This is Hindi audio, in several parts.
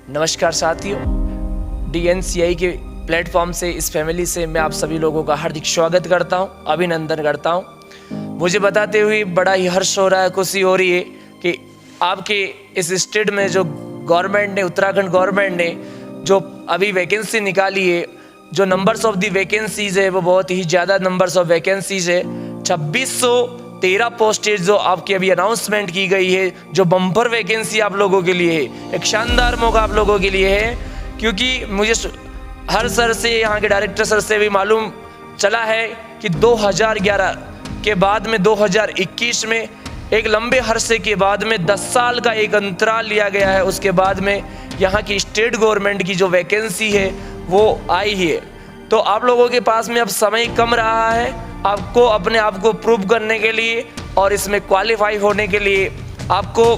नमस्कार साथियों, DNCI के प्लेटफॉर्म से, इस फैमिली से मैं आप सभी लोगों का हार्दिक स्वागत करता हूं, अभिनंदन करता हूं। मुझे बताते हुए बड़ा ही हर्ष हो रहा है, खुशी हो रही है कि आपके इस स्टेट में जो गवर्नमेंट ने, उत्तराखंड गवर्नमेंट ने जो अभी वैकेंसी निकाली है, जो नंबर्स ऑफ दी वैकेंसीज है वो बहुत ही ज़्यादा नंबर्स ऑफ वैकेंसीज है। 2613 पोस्टेज जो आपकी अभी अनाउंसमेंट की गई है, जो बम्पर वैकेंसी आप लोगों के लिए है, एक शानदार मौका आप लोगों के लिए है। क्योंकि मुझे हर सर से, यहाँ के डायरेक्टर सर से भी मालूम चला है कि 2011 के बाद में 2021 में एक लंबे अरसे के बाद में 10 साल का एक अंतराल लिया गया है। उसके बाद में यहाँ की स्टेट गवर्नमेंट की जो वैकेंसी है वो आई है। तो आप लोगों के पास में अब समय कम रहा है आपको अपने आप को प्रूव करने के लिए, और इसमें क्वालिफाई होने के लिए आपको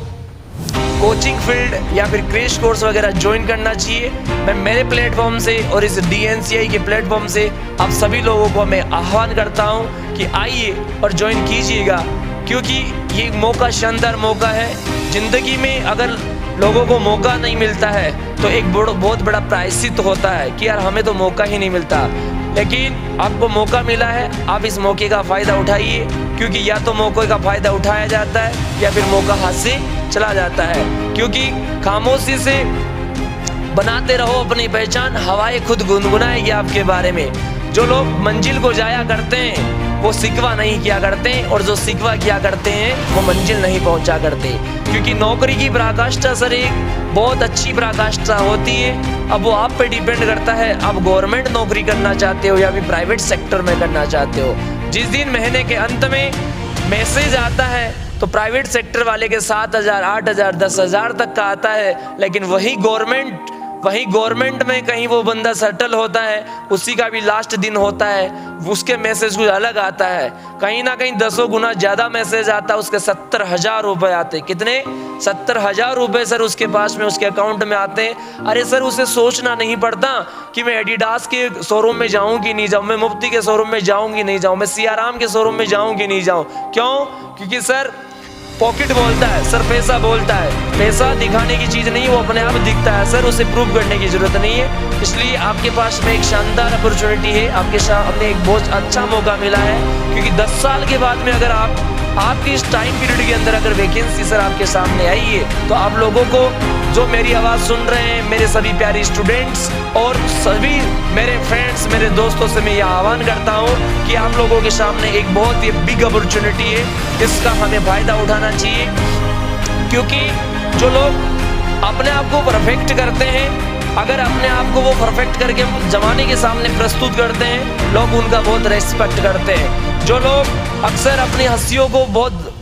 कोचिंग फील्ड या फिर क्रैश कोर्स वगैरह ज्वाइन करना चाहिए। मैं मेरे प्लेटफॉर्म से और इस DNCI के प्लेटफॉर्म से आप सभी लोगों को मैं आह्वान करता हूं कि आइए और ज्वाइन कीजिएगा, क्योंकि ये मौका शानदार मौका है। ज़िंदगी में अगर लोगों को मौका नहीं मिलता है तो एक बहुत बड़ा प्रायश्चित होता है कि यार हमें तो मौका ही नहीं मिलता, लेकिन आपको मौका मिला है, आप इस मौके का फ़ायदा उठाइए। क्योंकि या तो मौके का फ़ायदा उठाया जाता है या फिर मौका हाथ से चला जाता है। क्योंकि खामोशी से बनाते रहो अपनी पहचान, हवाएं खुद गुनगुनाएगी आपके बारे में। जो लोग मंजिल को जाया करते हैं वो सिकवा नहीं किया करते, और जो सिकवा किया करते हैं वो मंजिल नहीं पहुंचा करते। क्योंकि नौकरी की पराकाष्ठा सर एक बहुत अच्छी पराकाष्ठा होती है। अब वो आप पे डिपेंड करता है, आप गवर्नमेंट नौकरी करना चाहते हो या फिर प्राइवेट सेक्टर में करना चाहते हो। जिस दिन महीने के अंत में मैसेज आता है तो प्राइवेट सेक्टर वाले के 7,000, 8,000, 10,000 तक का आता है, लेकिन वही गवर्नमेंट में कहीं वो बंदा सेटल होता है, उसी का भी लास्ट दिन होता है, उसके मैसेज कुछ अलग आता है। कहीं ना कहीं 10 गुना ज़्यादा मैसेज आता है, उसके 70,000 रुपये आते। कितने? 70,000 रुपये सर उसके पास में, उसके अकाउंट में आते हैं। अरे सर, उसे सोचना नहीं पड़ता कि मैं एडिडास के शोरूम में जाऊँ कि नहीं जाऊँ, मैं मुफ्ती के शोरूम में जाऊँ कि नहीं जाऊँ, मैं सियाराम के शोरूम में जाऊँ कि नहीं जाऊँ। क्यों? क्योंकि सर पॉकेट बोलता है, सर पैसा बोलता है। पैसा दिखाने की चीज़ नहीं, वो अपने आप दिखता है सर, उसे प्रूव करने की ज़रूरत नहीं है। इसलिए आपके पास में एक शानदार अपॉर्चुनिटी है, आपके सामने एक बहुत अच्छा मौका मिला है। क्योंकि 10 साल के बाद में अगर आपकी इस टाइम पीरियड के अंदर अगर वैकेंसी सर आपके सामने आई है, तो आप लोगों को, जो मेरी आवाज़ सुन रहे हैं, मेरे सभी प्यारे स्टूडेंट्स और सभी मेरे फ्रेंड्स, मेरे दोस्तों से मैं यह आह्वान करता हूँ कि आप लोगों के सामने एक बहुत ही बिग अपॉर्चुनिटी है, इसका हमें फ़ायदा उठाना चाहिए। क्योंकि जो लोग अपने आप को परफेक्ट करते हैं, अगर अपने आप को वो परफेक्ट करके जमाने के सामने प्रस्तुत करते हैं, लोग उनका बहुत रेस्पेक्ट करते हैं। जो लोग अक्सर अपनी हंसियों को बहुत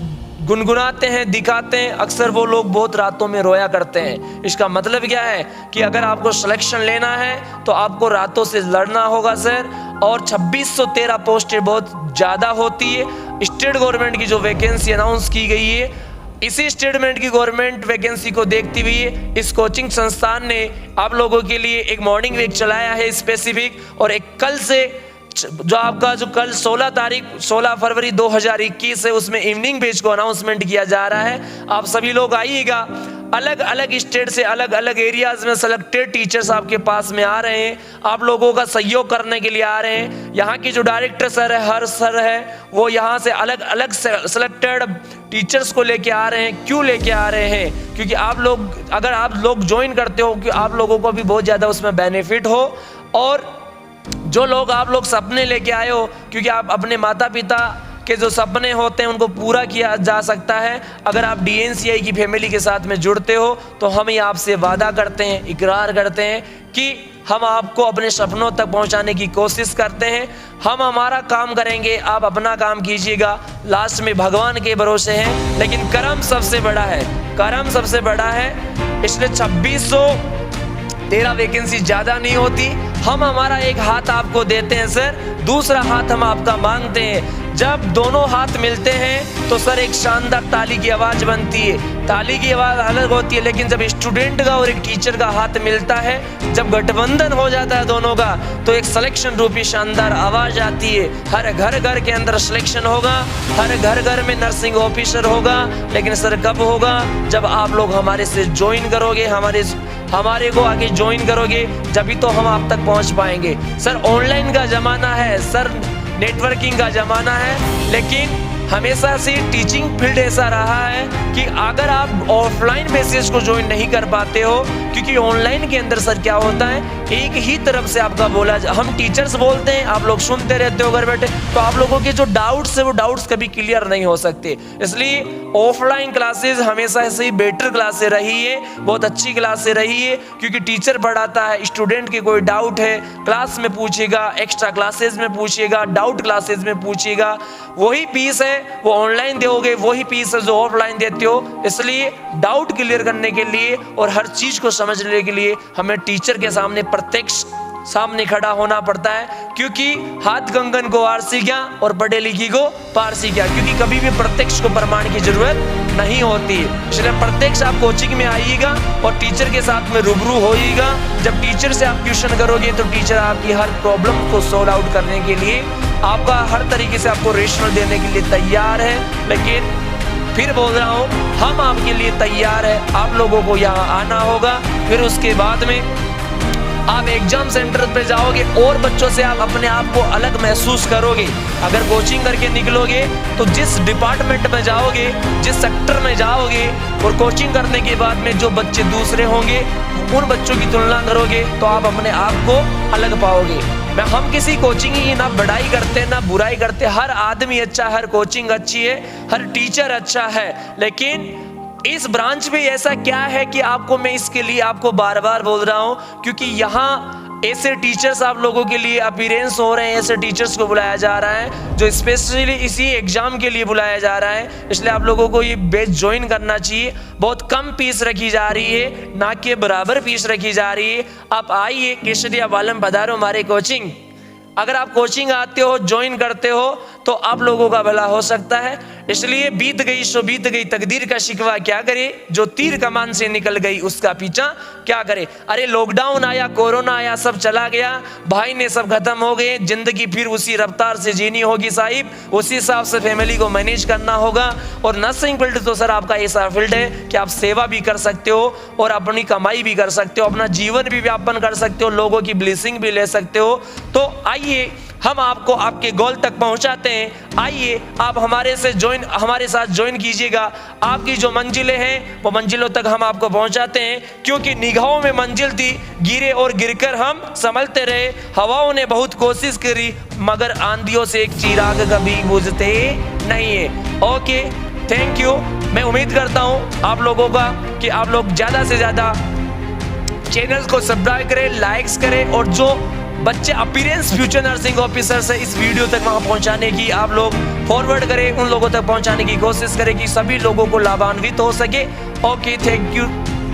गुनगुनाते हैं, दिखाते हैं, अक्सर वो लोग बहुत रातों में रोया करते हैं। इसका मतलब क्या है कि अगर आपको सिलेक्शन लेना है तो आपको रातों से लड़ना होगा सर। और 2613 पोस्टें बहुत ज़्यादा होती है। स्टेट गवर्नमेंट की जो वैकेंसी अनाउंस की गई है, इसी स्टेटमेंट की गवर्नमेंट वैकेंसी को देखते हुए इस कोचिंग संस्थान ने आप लोगों के लिए एक मॉर्निंग वीक चलाया है स्पेसिफिक, और एक कल से जो आपका जो कल 16 फरवरी 2021 है, उसमें इवनिंग बैच को अनाउंसमेंट किया जा रहा है। आप सभी लोग आइएगा। अलग अलग स्टेट से, अलग अलग एरियाज में सेलेक्टेड टीचर्स आपके पास में आ रहे हैं, आप लोगों का सहयोग करने के लिए आ रहे हैं। यहाँ की जो डायरेक्टर सर है, हर सर है, वो यहाँ से अलग अलग सेलेक्टेड टीचर्स को लेके आ रहे हैं। क्यों लेके आ रहे हैं? क्योंकि अगर आप लोग ज्वाइन करते हो, कि आप लोगों को भी बहुत ज़्यादा उसमें बेनिफिट हो। और जो लोग आप लोग सपने लेके आए हो, क्योंकि आप अपने माता पिता के जो सपने होते हैं उनको पूरा किया जा सकता है अगर आप DNCI की फैमिली के साथ में जुड़ते हो। तो हम ये आपसे वादा करते हैं, इकरार करते हैं कि हम आपको अपने सपनों तक पहुंचाने की कोशिश करते हैं। हम हमारा काम करेंगे, आप अपना काम कीजिएगा, लास्ट में भगवान के भरोसे हैं। लेकिन कर्म सबसे बड़ा है, कर्म सबसे बड़ा है। इसलिए 2613 वैकेंसी ज़्यादा नहीं होती। हम हमारा एक हाथ आपको देते हैं सर, दूसरा हाथ हम आपका मांगते हैं। जब दोनों हाथ मिलते हैं तो सर एक शानदार ताली की आवाज़ बनती है। ताली की आवाज़ अलग होती है, लेकिन जब स्टूडेंट का और एक टीचर का हाथ मिलता है, जब गठबंधन हो जाता है दोनों का, तो एक सिलेक्शन रूपी शानदार आवाज़ आती है। हर घर के अंदर सिलेक्शन होगा, हर घर में नर्सिंग ऑफिसर होगा। लेकिन सर कब होगा? जब आप लोग हमारे से ज्वाइन करोगे, हमारे हमारे को आगे ज्वाइन करोगे, जभी तो हम आप तक पहुंच पाएंगे। सर ऑनलाइन का ज़माना है, सर नेटवर्किंग का ज़माना है, लेकिन हमेशा से टीचिंग फील्ड ऐसा रहा है कि अगर आप ऑफलाइन बेसिस को ज्वाइन नहीं कर पाते हो, क्योंकि ऑनलाइन के अंदर सर क्या होता है, एक ही तरफ से आपका बोला हम टीचर्स बोलते हैं, आप लोग सुनते रहते हो घर बैठे, तो आप लोगों के जो डाउट्स है वो डाउट्स कभी क्लियर नहीं हो सकते। इसलिए ऑफलाइन क्लासेस हमेशा से बेटर क्लासेस रही है, बहुत अच्छी क्लासेस रही है, क्योंकि टीचर पढ़ाता है, स्टूडेंट के कोई डाउट है क्लास में पूछेगा, एक्स्ट्रा क्लासेस में पूछेगा, डाउट क्लासेस में पूछेगा, वही फीस है वो ऑनलाइन दोगे, वही फीस है जो ऑफलाइन देते हो। इसलिए डाउट क्लियर करने के लिए और हर चीज को समझने के लिए हमें टीचर के सामने प्रत्यक्ष सामने खड़ा होना पड़ता है, क्योंकि हाथ कंगन को आर सीखा और पढ़े लिखी को पार सीखा, क्योंकि कभी भी प्रत्यक्ष को प्रमाण की जरूरत नहीं होती है। इसलिए प्रत्यक्ष आप कोचिंग में आइएगा और टीचर के साथ में रूबरू होइएगा। जब टीचर से आप ट्यूशन करोगे तो टीचर आपकी हर प्रॉब्लम को सॉल्व आउट करने के लिए, आपका हर तरीके से आपको रेशनल देने के लिए तैयार है। लेकिन फिर बोल रहा हूँ, हम आपके लिए तैयार है, आप लोगों को यहाँ आना होगा। फिर उसके बाद में आप एग्जाम सेंटर पे जाओगे और बच्चों से आप अपने आप को अलग महसूस करोगे। अगर कोचिंग करके निकलोगे तो जिस डिपार्टमेंट में जाओगे, जिस सेक्टर में जाओगे, और कोचिंग करने के बाद में जो बच्चे दूसरे होंगे उन बच्चों की तुलना करोगे तो आप अपने आप को अलग पाओगे। हम किसी कोचिंग की ना बढ़ाई करते ना बुराई करते, हर आदमी अच्छा, हर कोचिंग अच्छी है, हर टीचर अच्छा है, लेकिन इस ब्रांच में ऐसा क्या है कि आपको मैं इसके लिए आपको बार बार बोल रहा हूं, क्योंकि यहाँ ऐसे टीचर्स आप लोगों के लिए अपीयरेंस हो रहे हैं, ऐसे टीचर्स को बुलाया जा रहा है जो स्पेशली इसी एग्जाम के लिए बुलाया जा रहा है। इसलिए आप लोगों को ये बैच ज्वाइन करना चाहिए। बहुत कम फीस रखी जा रही है, ना कि बराबर फीस रखी जा रही है। आप आइए केसरिया वालम पधारो हमारे कोचिंग। अगर आप कोचिंग आते हो, ज्वाइन करते हो तो आप लोगों का भला हो सकता है। इसलिए बीत गई सो बीत गई, तकदीर का शिकवा क्या करे, जो तीर कमान से निकल गई उसका पीछा क्या करे। अरे लॉकडाउन आया, कोरोना आया, सब चला गया, भाई ने सब खत्म हो गए, जिंदगी फिर उसी रफ्तार से जीनी होगी साहिब, उसी हिसाब से फैमिली को मैनेज करना होगा। और नर्सिंग फील्ड तो सर आपका ऐसा फील्ड है कि आप सेवा भी कर सकते हो और अपनी कमाई भी कर सकते हो, अपना जीवन भी व्यापन कर सकते हो, लोगों की ब्लेसिंग भी ले सकते हो। तो आइए हम आपको आपके गोल तक पहुंचाते हैं। आइए आप हमारे साथ ज्वाइन कीजिएगा। आपकी जो मंजिलें हैं वो मंजिलों तक हम आपको पहुंचाते हैं, क्योंकि निगाहों में मंजिल थी, गिरे और गिरकर हम संभलते रहे। हवाओं ने बहुत कोशिश करी मगर आंधियों से एक चिराग कभी बुझते नहीं है। Okay, thank you. मैं उम्मीद करता हूं आप लोगों का कि आप लोग ज़्यादा से ज़्यादा चैनल को सब्सक्राइब करें, लाइक्स करें, और जो बच्चे अपीयरेंस फ्यूचर नर्सिंग ऑफिसर से इस वीडियो तक वहां पहुंचाने की आप लोग फॉरवर्ड करें, उन लोगों तक पहुंचाने की कोशिश करें कि सभी लोगों को लाभान्वित हो सके। Okay, thank you.